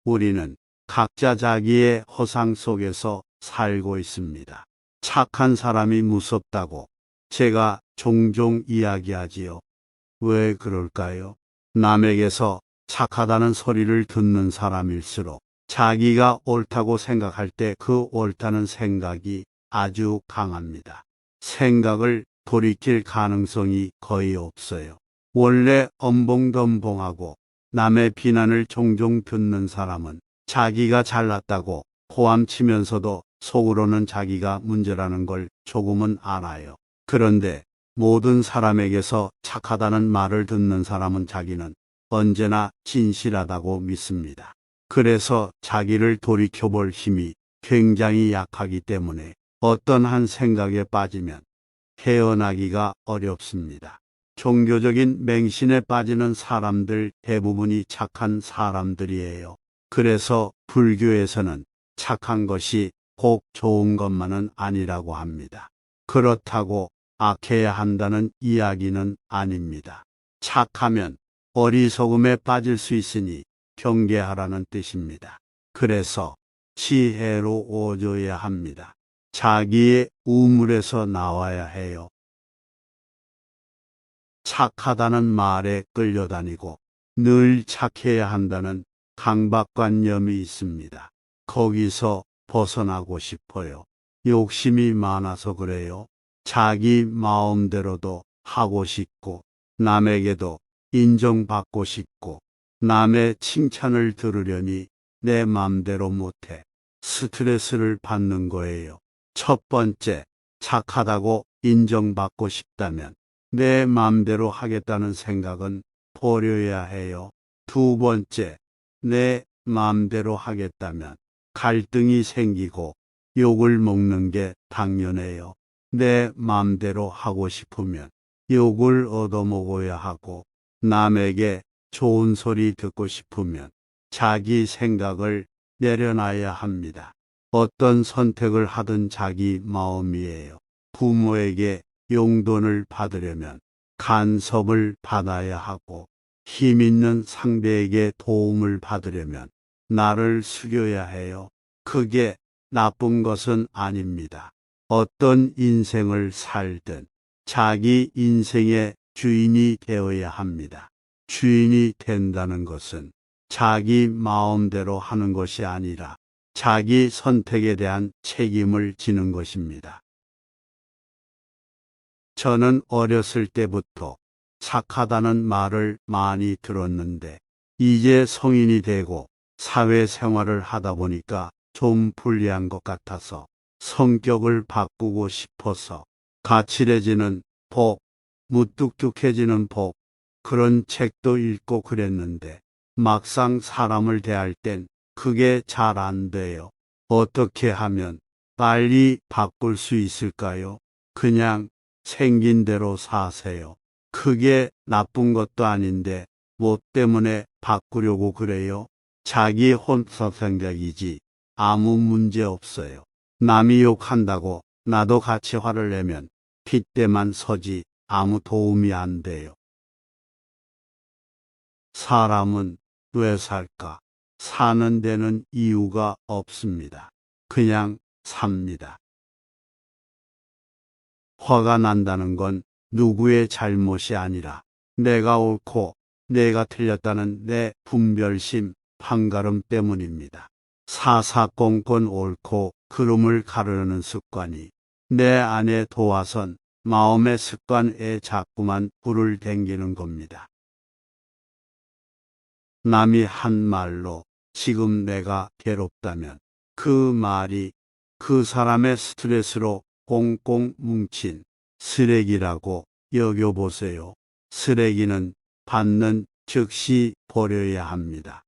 우리는 각자 자기의 허상 속에서 살고 있습니다. 착한 사람이 무섭다고 제가 종종 이야기하지요. 왜 그럴까요? 남에게서 착하다는 소리를 듣는 사람일수록 자기가 옳다고 생각할 때 그 옳다는 생각이 아주 강합니다. 생각을 돌이킬 가능성이 거의 없어요. 원래 엄봉덤봉하고 남의 비난을 종종 듣는 사람은 자기가 잘났다고 호함치면서도 속으로는 자기가 문제라는 걸 조금은 알아요. 그런데 모든 사람에게서 착하다는 말을 듣는 사람은 자기는 언제나 진실하다고 믿습니다. 그래서 자기를 돌이켜볼 힘이 굉장히 약하기 때문에 어떤 한 생각에 빠지면 헤어나기가 어렵습니다. 종교적인 맹신에 빠지는 사람들 대부분이 착한 사람들이에요. 그래서 불교에서는 착한 것이 꼭 좋은 것만은 아니라고 합니다. 그렇다고 악해야 한다는 이야기는 아닙니다. 착하면 어리석음에 빠질 수 있으니 경계하라는 뜻입니다. 그래서 지혜로 오져야 합니다. 자기의 우물에서 나와야 해요. 착하다는 말에 끌려다니고 늘 착해야 한다는 강박관념이 있습니다. 거기서 벗어나고 싶어요. 욕심이 많아서 그래요. 자기 마음대로도 하고 싶고 남에게도 인정받고 싶고 남의 칭찬을 들으려니 내 맘대로 못해 스트레스를 받는 거예요. 첫 번째, 착하다고 인정받고 싶다면 내 맘대로 하겠다는 생각은 버려야 해요. 두 번째, 내 맘대로 하겠다면 갈등이 생기고 욕을 먹는 게 당연해요. 내 맘대로 하고 싶으면 욕을 얻어먹어야 하고 남에게 좋은 소리 듣고 싶으면 자기 생각을 내려놔야 합니다. 어떤 선택을 하든 자기 마음이에요. 부모에게 용돈을 받으려면 간섭을 받아야 하고 힘 있는 상대에게 도움을 받으려면 나를 숙여야 해요. 그게 나쁜 것은 아닙니다. 어떤 인생을 살든 자기 인생의 주인이 되어야 합니다. 주인이 된다는 것은 자기 마음대로 하는 것이 아니라 자기 선택에 대한 책임을 지는 것입니다. 저는 어렸을 때부터 착하다는 말을 많이 들었는데 이제 성인이 되고 사회생활을 하다 보니까 좀 불리한 것 같아서 성격을 바꾸고 싶어서 가칠해지는 법, 무뚝뚝해지는 법, 그런 책도 읽고 그랬는데 막상 사람을 대할 땐 그게 잘 안 돼요. 어떻게 하면 빨리 바꿀 수 있을까요? 그냥 생긴 대로 사세요. 그게 나쁜 것도 아닌데 뭐 때문에 바꾸려고 그래요? 자기 혼자 생각이지 아무 문제 없어요. 남이 욕한다고 나도 같이 화를 내면 핏대만 서지 아무 도움이 안 돼요. 사람은 왜 살까? 사는 데는 이유가 없습니다. 그냥 삽니다. 화가 난다는 건 누구의 잘못이 아니라 내가 옳고 내가 틀렸다는 내 분별심, 판가름 때문입니다. 사사건건 옳고 그름을 가르는 습관이 내 안에 도화선 마음의 습관에 자꾸만 불을 댕기는 겁니다. 남이 한 말로 지금 내가 괴롭다면 그 말이 그 사람의 스트레스로 꽁꽁 뭉친 쓰레기라고 여겨보세요. 쓰레기는 받는 즉시 버려야 합니다.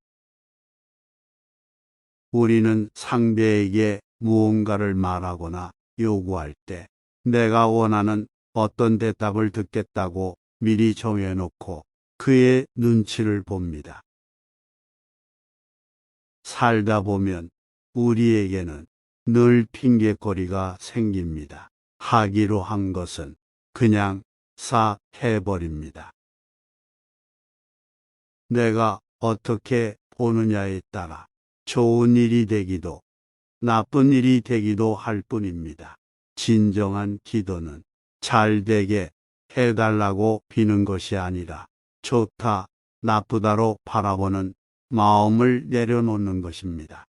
우리는 상대에게 무언가를 말하거나 요구할 때 내가 원하는 어떤 대답을 듣겠다고 미리 정해놓고 그의 눈치를 봅니다. 살다 보면 우리에게는 늘 핑계거리가 생깁니다. 하기로 한 것은 그냥 싹 해버립니다. 내가 어떻게 보느냐에 따라 좋은 일이 되기도 나쁜 일이 되기도 할 뿐입니다. 진정한 기도는 잘 되게 해달라고 비는 것이 아니라 좋다, 나쁘다로 바라보는 마음을 내려놓는 것입니다.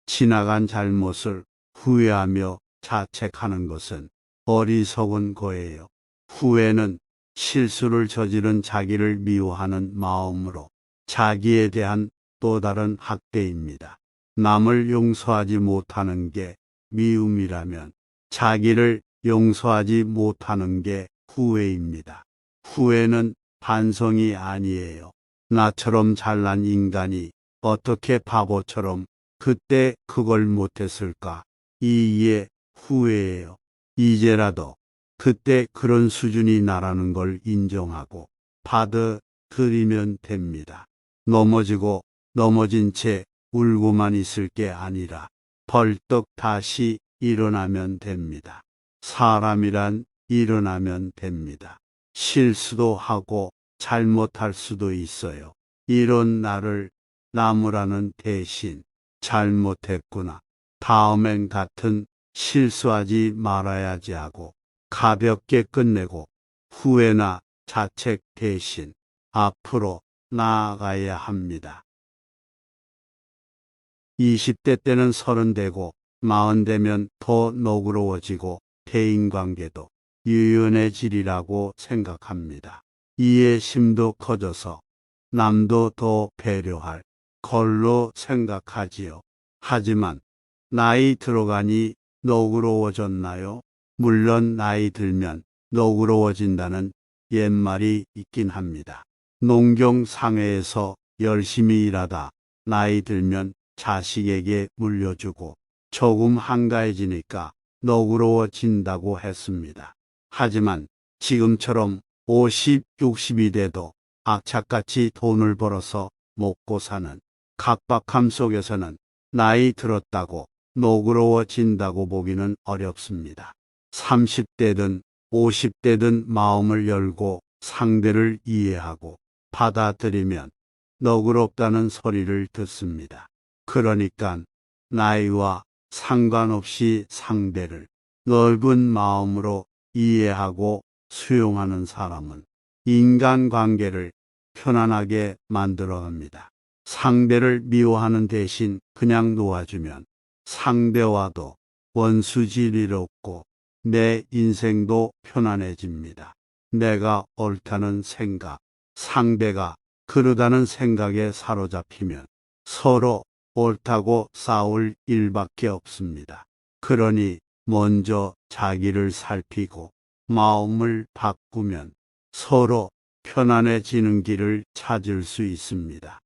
지나간 잘못을 후회하며 자책하는 것은 어리석은 거예요. 후회는 실수를 저지른 자기를 미워하는 마음으로 자기에 대한 또 다른 학대입니다. 남을 용서하지 못하는 게 미움이라면 자기를 용서하지 못하는 게 후회입니다. 후회는 반성이 아니에요. 나처럼 잘난 인간이 어떻게 바보처럼 그때 그걸 못했을까? 이게 후회예요. 이제라도 그때 그런 수준이 나라는 걸 인정하고 받아들이면 됩니다. 넘어지고 넘어진 채 울고만 있을 게 아니라 벌떡 다시 일어나면 됩니다. 사람이란 일어나면 됩니다. 실수도 하고 잘못할 수도 있어요. 이런 나를 나무라는 대신 잘못했구나. 다음엔 같은 실수하지 말아야지 하고 가볍게 끝내고 후회나 자책 대신 앞으로 나아가야 합니다. 20대 때는 30 되고 40 되면 더 너그러워지고 대인관계도 유연해지리라고 생각합니다. 이해심도 커져서 남도 더 배려할 걸로 생각하지요. 하지만 나이 들어가니 너그러워졌나요? 물론 나이 들면 너그러워진다는 옛말이 있긴 합니다. 농경상해에서 열심히 일하다 나이 들면 자식에게 물려주고 조금 한가해지니까 너그러워진다고 했습니다. 하지만 지금처럼 50, 60이 돼도 악착같이 돈을 벌어서 먹고 사는 각박함 속에서는 나이 들었다고 너그러워진다고 보기는 어렵습니다. 30대든 50대든 마음을 열고 상대를 이해하고 받아들이면 너그럽다는 소리를 듣습니다. 그러니까 나이와 상관없이 상대를 넓은 마음으로 이해하고 수용하는 사람은 인간관계를 편안하게 만들어갑니다. 상대를 미워하는 대신 그냥 놓아주면 상대와도 원수질이 없고 내 인생도 편안해집니다. 내가 옳다는 생각, 상대가 그러다는 생각에 사로잡히면 서로 옳다고 싸울 일밖에 없습니다. 그러니 먼저 자기를 살피고 마음을 바꾸면 서로 편안해지는 길을 찾을 수 있습니다.